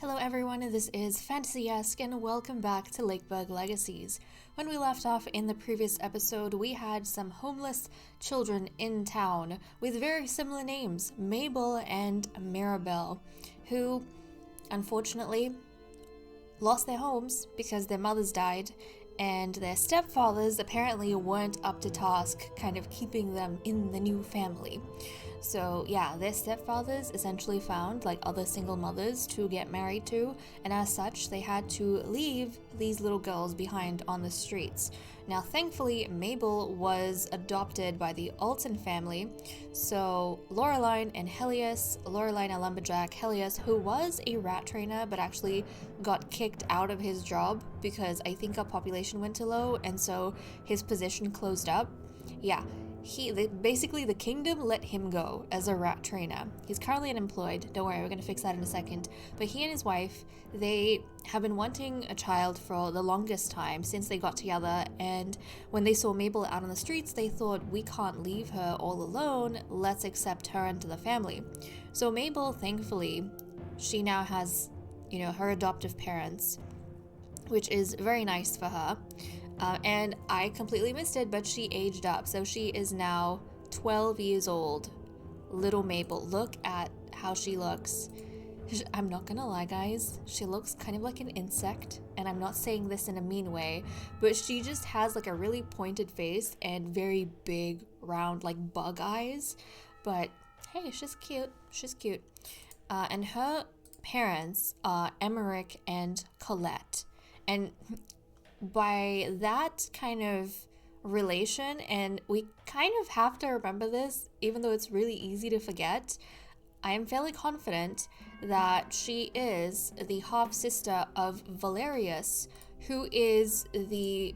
Hello everyone, this is Fantasy-esque and welcome back to Lakeburg Legacies. When we left off in the previous episode, we had some homeless children in town with very similar names, Mabel and Mirabelle, who unfortunately lost their homes because their mothers died and their stepfathers apparently weren't up to task kind of keeping them in the new family. So yeah, their stepfathers essentially found like other single mothers to get married to, and as such they had to leave these little girls behind on the streets. Now thankfully Mabel was adopted by the Alton family, so Laureline and Helios, Laureline a lumberjack, Helios who was a rat trainer but actually got kicked out of his job because I think our population went too low and so his position closed up. Yeah, basically the kingdom let him go as a rat trainer. He's currently unemployed. Don't worry, we're going to fix that in a second. But he and his wife, they have been wanting a child for the longest time since they got together, and when they saw Mabel out on the streets, they thought, we can't leave her all alone, let's accept her into the family. So Mabel, thankfully, she now has, her adoptive parents, which is very nice for her. And I completely missed it, but she aged up. So she is now 12 years old. Little Mabel. Look at how she looks. I'm not gonna lie, guys. She looks kind of like an insect. And I'm not saying this in a mean way, but she just has like a really pointed face and very big, round, like bug eyes. But hey, she's cute. She's cute. And her parents are Emmerich and Colette. And by that kind of relation, and we kind of have to remember this, even though it's really easy to forget, I am fairly confident that she is the half-sister of Valerius, who is the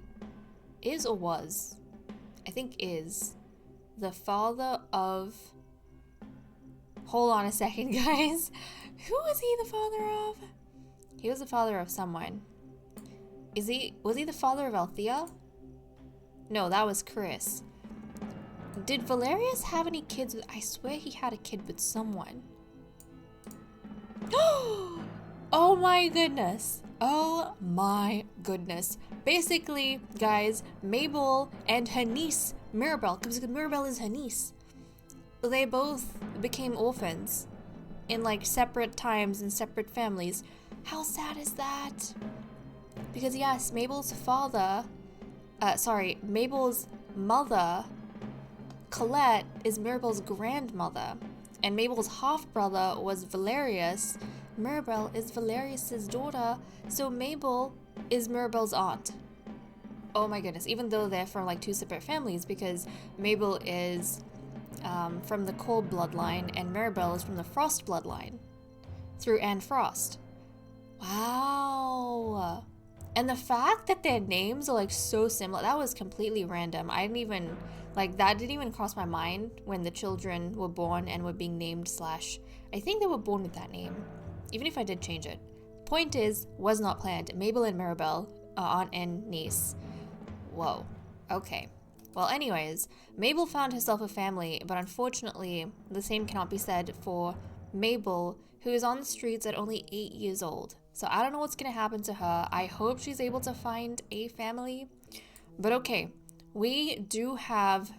father of... Hold on a second, guys. Who was he the father of? He was the father of someone. Was he the father of Althea? No, that was Chris. Did Valerius have any kids with... I swear he had a kid with someone. Oh my goodness. Oh my goodness. Basically, guys, Mabel and her niece, Mirabelle, because Mirabelle is her niece, they both became orphans in like separate times and separate families. How sad is that? Because yes, Mabel's mother, Colette, is Mirabelle's grandmother. And Mabel's half-brother was Valerius. Mirabelle is Valerius's daughter, so Mabel is Mirabelle's aunt. Oh my goodness, even though they're from like two separate families, because Mabel is from the Cold bloodline and Mirabelle is from the Frost bloodline through Anne Frost. Wow. And the fact that their names are like so similar, that was completely random. That didn't even cross my mind when the children were born and were being named / I think they were born with that name, even if I did change it. Point is, was not planned. Mabel and Mirabelle, aunt and niece. Whoa. Okay. Well, anyways, Mabel found herself a family, but unfortunately, the same cannot be said for Mabel, who is on the streets at only 8 years old. So I don't know what's going to happen to her. I hope she's able to find a family. But okay, we do have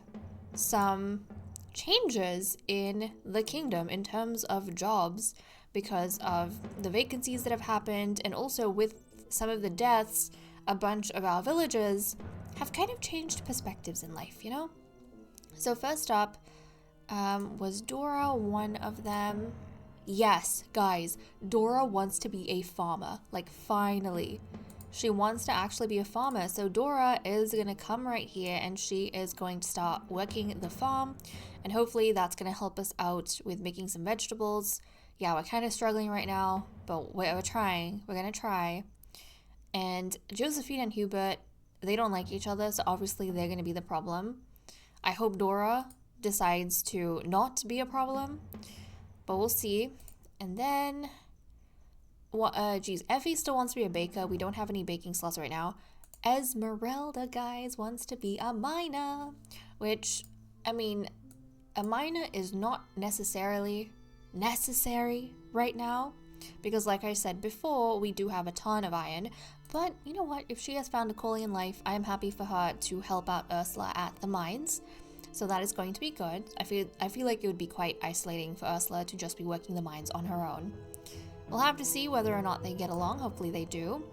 some changes in the kingdom in terms of jobs because of the vacancies that have happened, and also with some of the deaths, a bunch of our villagers have kind of changed perspectives in life, So first up was Dora, one of them. Yes, guys, Dora wants to be a farmer. Like, finally. She wants to actually be a farmer. So Dora is going to come right here and she is going to start working the farm. And hopefully that's going to help us out with making some vegetables. Yeah, we're kind of struggling right now, but we're trying. We're going to try. And Josephine and Hubert, they don't like each other, so obviously they're going to be the problem. I hope Dora decides to not be a problem, but we'll see. And then, Effie still wants to be a baker. We don't have any baking slots right now. Esmeralda, guys, wants to be a miner, which, I mean, a miner is not necessarily necessary right now. Because like I said before, we do have a ton of iron. But you know what? If she has found a calling in life, I am happy for her to help out Ursula at the mines. So that is going to be good. I feel like it would be quite isolating for Ursula to just be working the mines on her own. We'll have to see whether or not they get along. Hopefully they do.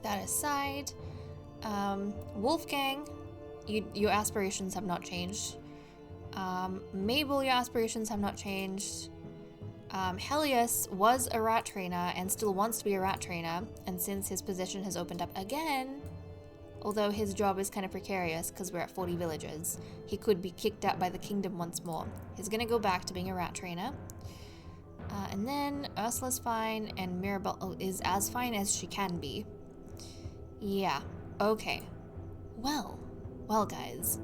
That aside, Wolfgang, your aspirations have not changed. Mabel, your aspirations have not changed. Helios was a rat trainer and still wants to be a rat trainer, and since his position has opened up again, although his job is kind of precarious because we're at 40 villages, he could be kicked out by the kingdom once more. He's gonna go back to being a rat trainer. And then Ursula's fine, and Mirabelle is as fine as she can be. Yeah, okay. Well guys,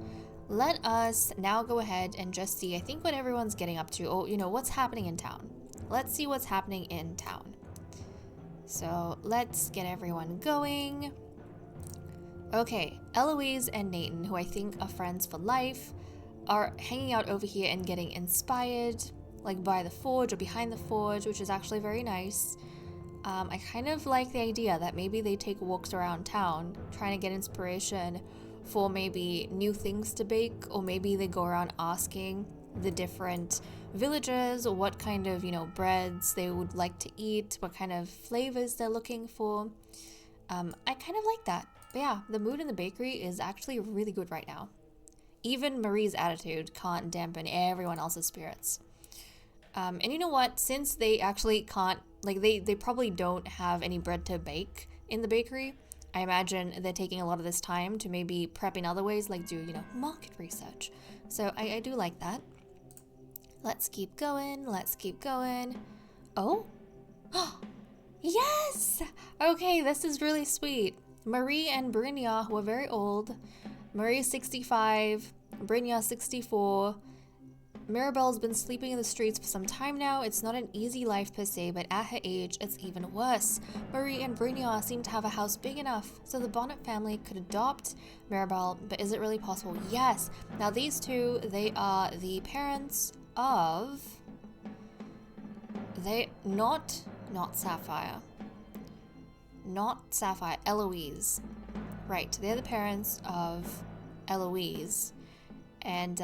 let us now go ahead and just see, I think, what everyone's getting up to. Oh, you know, what's happening in town. Let's see what's happening in town. So let's get everyone going. Okay, Eloise and Nathan, who I think are friends for life, are hanging out over here and getting inspired, like by the forge or behind the forge, which is actually very nice. I kind of like the idea that maybe they take walks around town trying to get inspiration for maybe new things to bake, or maybe they go around asking the different villagers what kind of, you know, breads they would like to eat, what kind of flavors they're looking for. I kind of like that. But yeah, the mood in the bakery is actually really good right now. Even Marie's attitude can't dampen everyone else's spirits. And you know what? Since they actually can't, like, they probably don't have any bread to bake in the bakery, I imagine they're taking a lot of this time to maybe prep in other ways, like do, you know, market research. So I do like that. Let's keep going. Let's keep going. Oh? Yes! Okay, this is really sweet. Marie and Brynja, who are very old. Marie's 65, Brynja 64. Mirabelle's been sleeping in the streets for some time now. It's not an easy life per se, but at her age, it's even worse. Marie and Brynja seem to have a house big enough so the Bonnet family could adopt Mirabelle, but is it really possible? Yes. Now these two, they are the parents of... Not Sapphire. Not Sapphire, Eloise. Right, they're the parents of Eloise. And,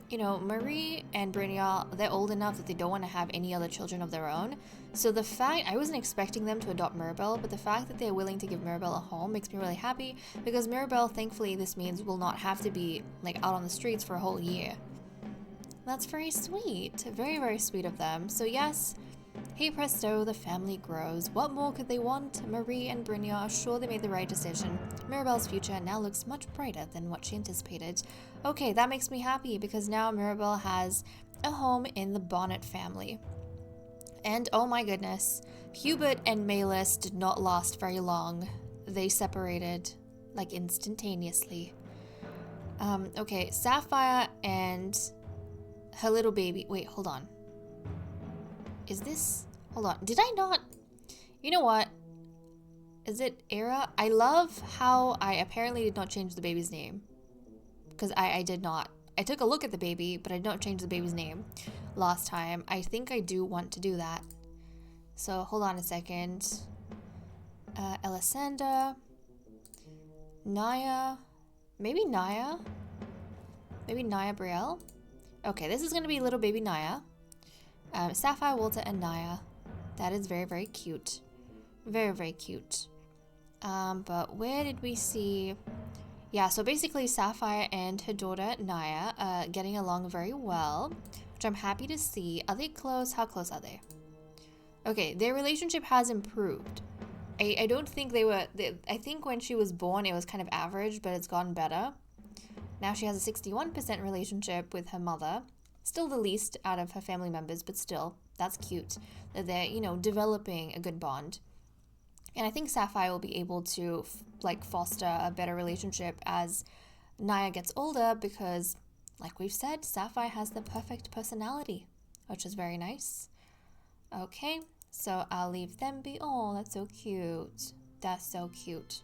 you know, Marie and Brynja, they're old enough that they don't want to have any other children of their own. So the fact, I wasn't expecting them to adopt Mirabelle, but the fact that they're willing to give Mirabelle a home makes me really happy, because Mirabelle, thankfully, this means will not have to be, like, out on the streets for a whole year. That's very sweet. Very, very sweet of them. So yes, hey presto, the family grows. What more could they want? Marie and Brynja are sure they made the right decision. Mirabelle's future now looks much brighter than what she anticipated. Okay, that makes me happy, because now Mirabelle has a home in the Bonnet family. And oh my goodness, Hubert and Malis did not last very long. They separated, like, instantaneously. Okay, Sapphire and her little baby. Wait, hold on. Is this... Hold on. Did I not... You know what? Is it Era? I love how I apparently did not change the baby's name. Because I did not. I took a look at the baby, but I did not change the baby's name last time. I think I do want to do that. So, hold on a second. Elisanda. Naya. Maybe Naya? Maybe Naya Brielle? Okay, this is going to be little baby Naya. Sapphire, Walter, and Naya. That is very, very cute. Very, very cute. But where did we see... Yeah, so basically Sapphire and her daughter Naya are getting along very well, which I'm happy to see. Are they close? How close are they? Okay, their relationship has improved. I don't think they were... I think when she was born it was kind of average, but it's gotten better. Now she has a 61% relationship with her mother. Still the least out of her family members, but still, that's cute that they're, you know, developing a good bond. And I think Sapphire will be able to, like, foster a better relationship as Naya gets older, because, like we've said, Sapphire has the perfect personality, which is very nice. Okay, so I'll leave them be. Oh, that's so cute. That's so cute.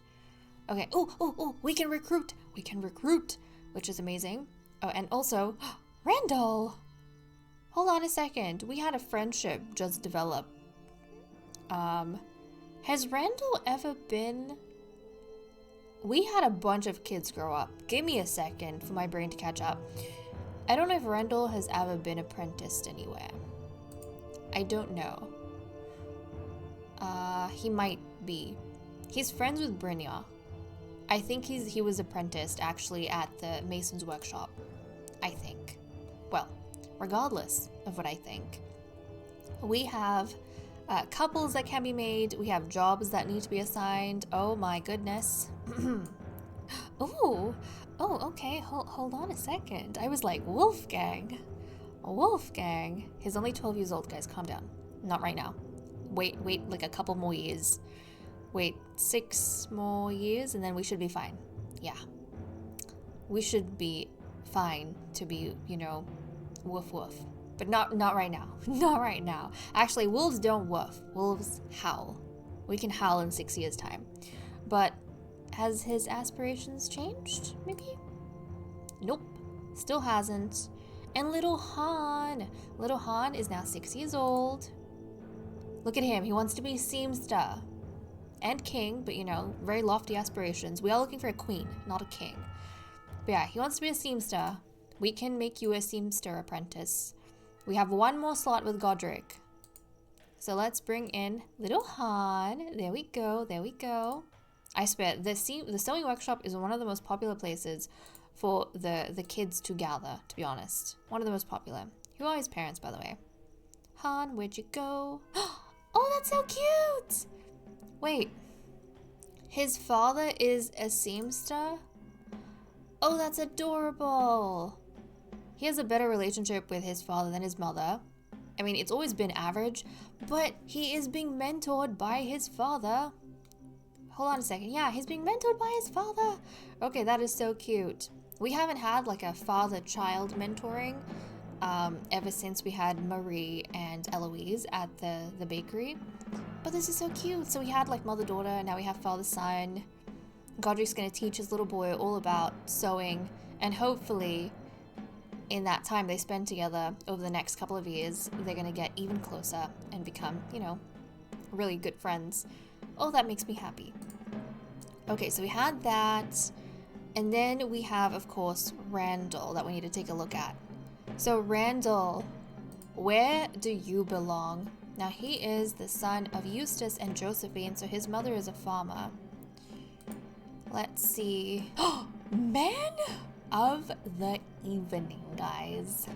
Okay, oh, we can recruit. We can recruit, which is amazing. Oh, and also... Randall! Hold on a second. We had a friendship just develop Has Randall ever been... We had a bunch of kids grow up. Give me a second for my brain to catch up. I don't know if Randall has ever been apprenticed anywhere. I don't know. He might be. He's friends with Brynja. I think he was apprenticed actually at the Mason's workshop. I think. Well, regardless of what I think. We have couples that can be made. We have jobs that need to be assigned. Oh my goodness. Oh, okay. Hold on a second. I was like, Wolfgang. Wolfgang. He's only 12 years old, guys. Calm down. Not right now. Wait, like a couple more years. Wait, 6 more years and then we should be fine. Yeah. We should be fine to be, you know, woof woof. But not right now. Not right now. Actually, wolves don't woof. Wolves howl. We can howl in 6 years' time. But has his aspirations changed? Maybe? Nope. Still hasn't. And little Han. Little Han is now 6 years old. Look at him. He wants to be seamster. And king, but you know, very lofty aspirations. We are looking for a queen, not a king. But yeah, he wants to be a seamster. We can make you a seamster apprentice. We have one more slot with Godric. So let's bring in little Han. There we go, there we go. I swear, the sewing workshop is one of the most popular places for the kids to gather, to be honest. One of the most popular. Who are his parents, by the way? Han, where'd you go? Oh, that's so cute! Wait, his father is a seamster? Oh, that's adorable. He has a better relationship with his father than his mother. I mean, it's always been average, but he is being mentored by his father. Hold on a second. Yeah, he's being mentored by his father. Okay, that is so cute. We haven't had like a father-child mentoring ever since we had Marie and Eloise at the bakery. But this is so cute. So we had like mother-daughter, and now we have father-son. Godric's gonna teach his little boy all about sewing, and hopefully in that time they spend together over the next couple of years, they're gonna get even closer and become, you know, really good friends. Oh, that makes me happy. Okay, so we had that. And then we have, of course, Randall that we need to take a look at. So Randall, where do you belong? Now he is the son of Eustace and Josephine, so his mother is a farmer. Let's see. Man of the evening, guys.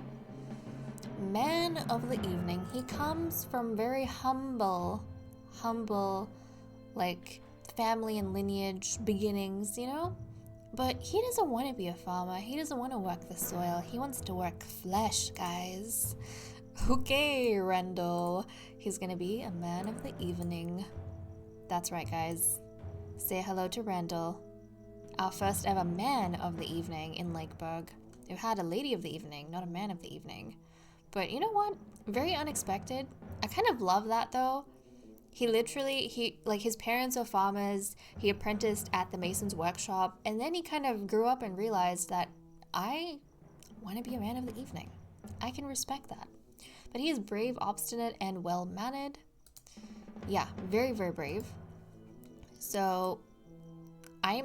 Man of the evening. He comes from very humble, like family and lineage beginnings, you know? But he doesn't want to be a farmer. He doesn't want to work the soil. He wants to work flesh, guys. Okay, Randall. He's gonna be a man of the evening. That's right, guys. Say hello to Randall. Our first ever man of the evening in Lakeburg. We've had a lady of the evening, not a man of the evening. But you know what? Very unexpected. I kind of love that though. His parents are farmers, he apprenticed at the mason's workshop, and then he kind of grew up and realized that I want to be a man of the evening. I can respect that. But he is brave, obstinate, and well-mannered. Yeah, very, very brave. So, hey,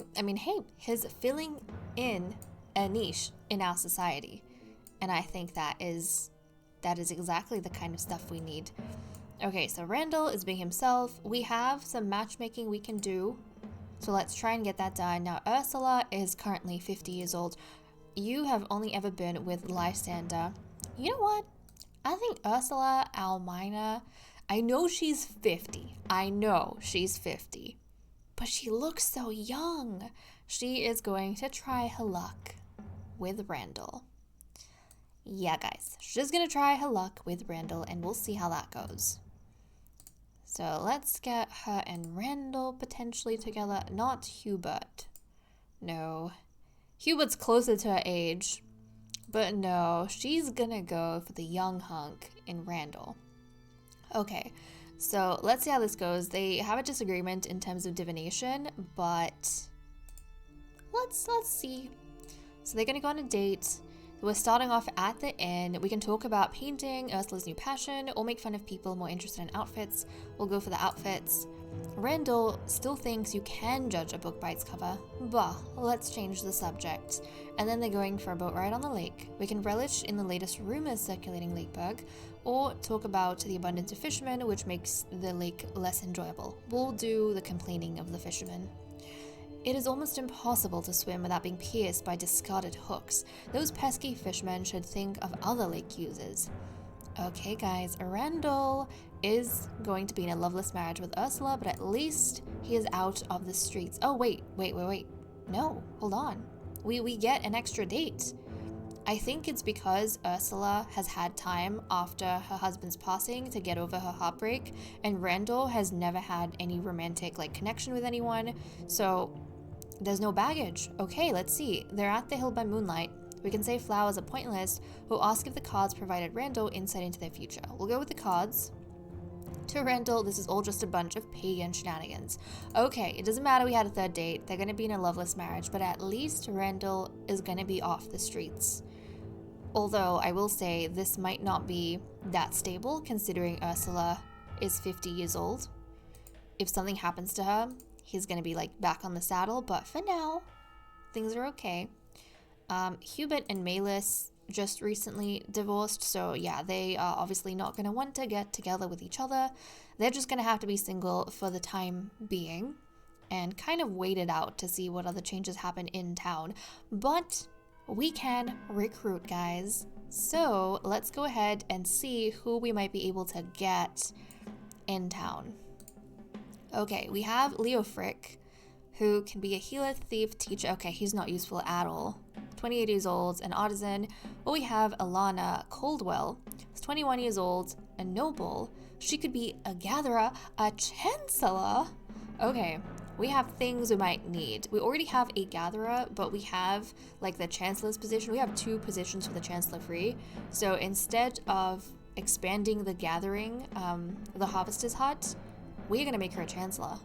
he's filling in a niche in our society. And I think that is exactly the kind of stuff we need. Okay, so Randall is being himself. We have some matchmaking we can do. So let's try and get that done. Now, Ursula is currently 50 years old. You have only ever been with Lysander. You know what? I think Ursula Almina, I know she's 50. But she looks so young. She is going to try her luck with Randall. Yeah, guys. She's going to try her luck with Randall, and we'll see how that goes. So let's get her and Randall potentially together. Not Hubert. No. Hubert's closer to her age. But no, she's gonna go for the young hunk in Randall. Okay, so let's see how this goes. They have a disagreement in terms of divination, but let's see. So they're gonna go on a date. We're starting off at the inn. We can talk about painting, Ursula's new passion, or make fun of people more interested in outfits. We'll go for the outfits. Randall still thinks you can judge a book by its cover. Bah, let's change the subject. And then they're going for a boat ride on the lake. We can relish in the latest rumors circulating Lakeburg, or talk about the abundance of fishermen, which makes the lake less enjoyable. We'll do the complaining of the fishermen. It is almost impossible to swim without being pierced by discarded hooks. Those pesky fishermen should think of other lake users. Okay guys, Randall is going to be in a loveless marriage with Ursula, but at least he is out of the streets. Oh, wait. No, hold on. We get an extra date. I think it's because Ursula has had time after her husband's passing to get over her heartbreak, and Randall has never had any romantic connection with anyone, so there's no baggage. Okay, let's see. They're at the hill by moonlight. We can say flowers are pointless. We'll ask if the cards provided Randall insight into their future. We'll go with the cards. To Randall, this is all just a bunch of pagan shenanigans. Okay, it doesn't matter we had a third date. They're going to be in a loveless marriage, but at least Randall is going to be off the streets. Although, I will say, this might not be that stable, considering Ursula is 50 years old. If something happens to her, he's going to be, back on the saddle, but for now, things are okay. Hubert and Malus just recently divorced, so yeah, they are obviously not going to want to get together with each other. They're just going to have to be single for the time being and kind of wait it out to see what other changes happen in town. But we can recruit, guys. So let's go ahead and see who we might be able to get in town. Okay, we have Leo Frick, who can be a healer, thief, teacher. Okay, he's not useful at all. 28 years old, an artisan. Well, we have Alana Coldwell, who's 21 years old, a noble. She could be a gatherer, a chancellor. Okay, we have things we might need. We already have a gatherer, but we have the chancellor's position. We have 2 positions for the chancellor free. So instead of expanding the gathering, the harvester's hut, we're gonna make her a chancellor.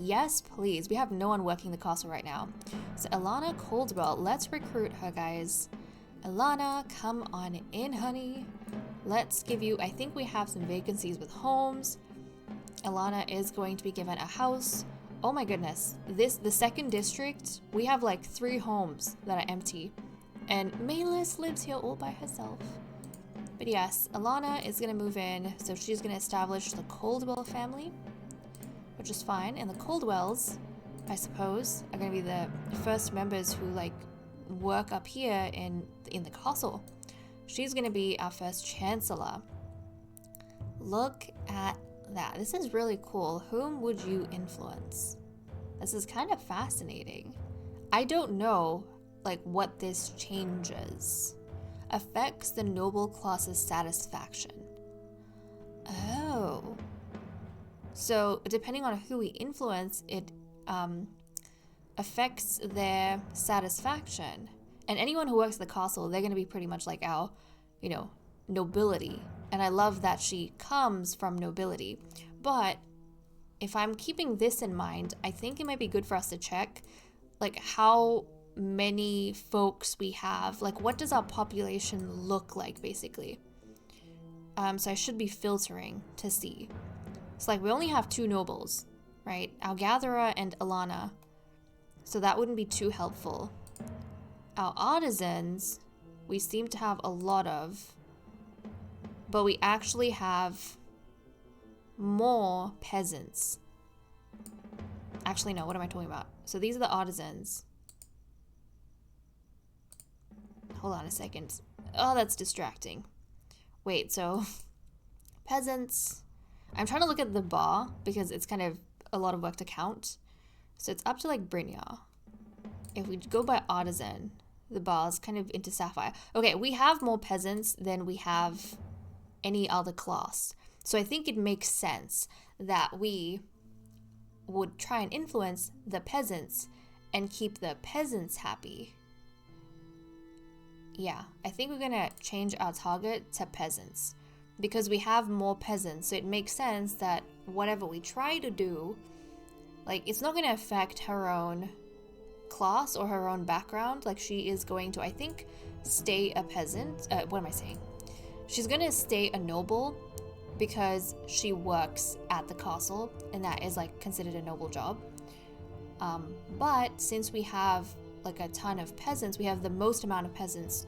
Yes, please. We have no one working the castle right now. So Alana Coldwell, let's recruit her, guys. Alana, come on in, honey. Let's give you, I think we have some vacancies with homes. Alana is going to be given a house. Oh my goodness. The second district, we have 3 homes that are empty. And Malus lives here all by herself. But yes, Alana is going to move in, so she's going to establish the Coldwell family, which is fine. And the Coldwells, I suppose, are going to be the first members who work up here in the castle. She's going to be our first chancellor. Look at that. This is really cool. Whom would you influence? This is kind of fascinating. I don't know what this changes. Affects the noble class's satisfaction. Oh. So, depending on who we influence, it affects their satisfaction. And anyone who works at the castle, they're going to be pretty much like our, nobility. And I love that she comes from nobility. But if I'm keeping this in mind, I think it might be good for us to check, how many folks we have. What does our population look like, basically? So I should be filtering to see. So we only have 2 nobles, right? Our gatherer and Alana. So that wouldn't be too helpful. Our artisans, we seem to have a lot of, but we actually have more peasants. Actually, no, what am I talking about? So these are the artisans. Hold on a second. Oh, that's distracting. Wait, so peasants. I'm trying to look at the bar because it's kind of a lot of work to count. So it's up to Brynjar. If we go by artisan, the bar is kind of into sapphire. Okay, we have more peasants than we have any other class. So I think it makes sense that we would try and influence the peasants and keep the peasants happy. Yeah, I think we're gonna change our target to peasants because we have more peasants, so it makes sense that whatever we try to do, it's not gonna affect her own class or her own background. Like, she is going to, I think, stay a peasant. What am I saying? She's going to stay a noble because she works at the castle, and that is like considered a noble job. But since we have like a ton of peasants, we have the most amount of peasants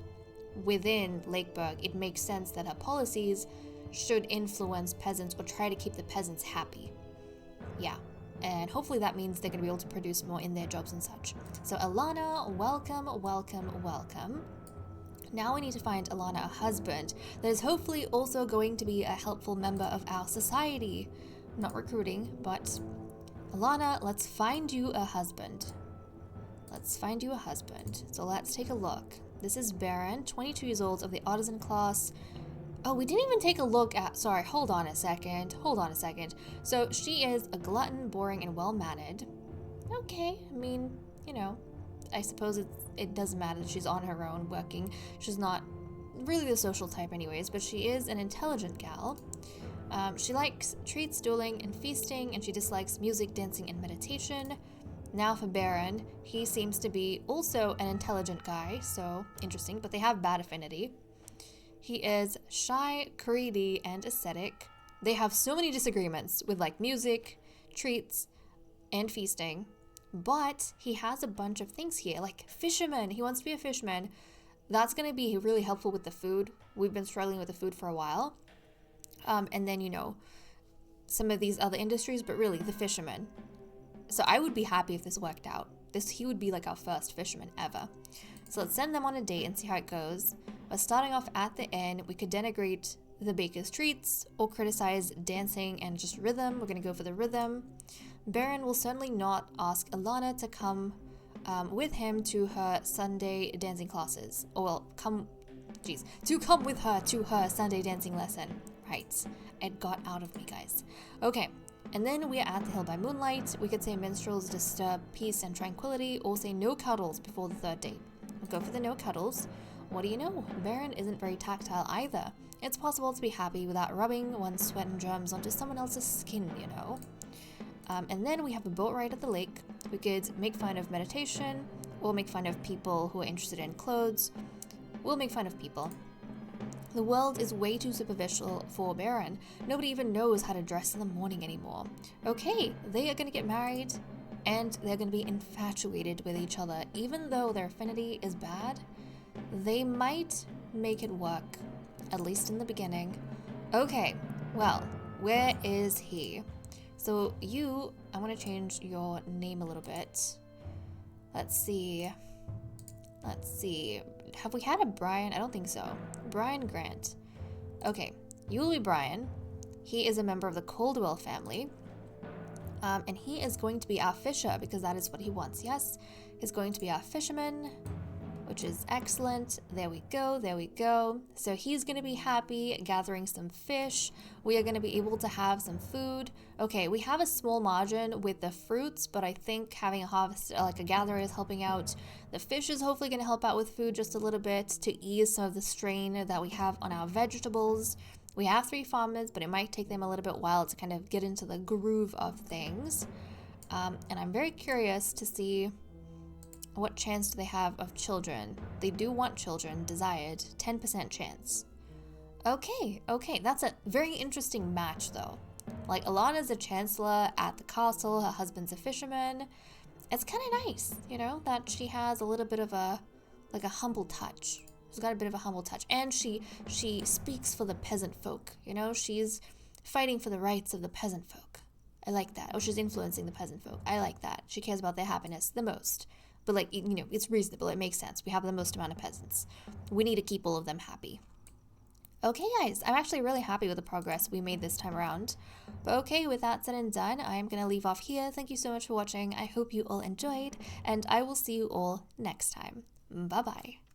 within Lakeburg, it makes sense that her policies should influence peasants or try to keep the peasants happy. Yeah, and hopefully that means they're going to be able to produce more in their jobs and such. So Alana, welcome, welcome, welcome. Now we need to find Alana a husband that is hopefully also going to be a helpful member of our society. Not recruiting, but Alana, let's find you a husband. Let's find you a husband. So let's take a look. This is Baron, 22 years old, of the artisan class. Oh, we didn't even take a look at... Sorry, hold on a second. So she is a glutton, boring, and well-mannered. Okay, I mean, you know, I suppose it doesn't matter. She's on her own, working. She's not really the social type anyways, but she is an intelligent gal. She likes treats, dueling, and feasting, and she dislikes music, dancing, and meditation. Now for Baron, he seems to be also an intelligent guy, so interesting, but they have bad affinity. He is shy, greedy, and ascetic. They have so many disagreements with like music, treats, and feasting, but he has a bunch of things here, like fisherman. He wants to be a fisherman. That's going to be really helpful with the food. We've been struggling with the food for a while. And then, you know, some of these other industries, but really the fisherman. So I would be happy if this worked out. He would be like our first fisherman ever. So let's send them on a date and see how it goes. But starting off at the inn, we could denigrate the baker's treats or criticize dancing and just rhythm. We're going to go for the rhythm. Baron will certainly not ask Alana to come with him to her Sunday dancing classes. Or well, come with her to her Sunday dancing lesson. Right, it got out of me, guys. Okay. And then we are at the hill by moonlight. We could say minstrels disturb peace and tranquility, or say no cuddles before the third date. We'll go for the no cuddles. What do you know? Baron isn't very tactile either. It's possible to be happy without rubbing one's sweat and germs onto someone else's skin, you know. And then we have a boat ride at the lake. We could make fun of meditation, or make fun of people who are interested in clothes. We'll make fun of people. The world is way too superficial for Baron. Nobody even knows how to dress in the morning anymore. Okay, they are going to get married, and they're going to be infatuated with each other. Even though their affinity is bad, they might make it work, at least in the beginning. Okay, well, where is he? So you, I'm going to change your name a little bit. Let's see. Have we had a Brian? I don't think so. Brian Grant. Okay, you will be Brian. He is a member of the Coldwell family. And he is going to be our fisher because that is what he wants, yes? He's going to be our fisherman, which is excellent. There we go. So he's going to be happy gathering some fish. We are going to be able to have some food. Okay, we have a small margin with the fruits, but I think having a harvest, like a gatherer, is helping out. The fish is hopefully going to help out with food just a little bit to ease some of the strain that we have on our vegetables. We have 3 farmers, but it might take them a little bit while to kind of get into the groove of things. And I'm very curious to see what chance do they have of children. They do want children, desired, 10% chance. Okay, that's a very interesting match though. Like, Alana's a chancellor at the castle, her husband's a fisherman. It's kind of nice, you know, that she has a little bit of a humble touch. She's got a bit of a humble touch. And she speaks for the peasant folk, you know? She's fighting for the rights of the peasant folk. I like that. Or she's influencing the peasant folk. I like that. She cares about their happiness the most. But, like, you know, it's reasonable. It makes sense. We have the most amount of peasants. We need to keep all of them happy. Okay, guys. I'm actually really happy with the progress we made this time around. But okay, with that said and done, I'm going to leave off here. Thank you so much for watching. I hope you all enjoyed. And I will see you all next time. Bye-bye.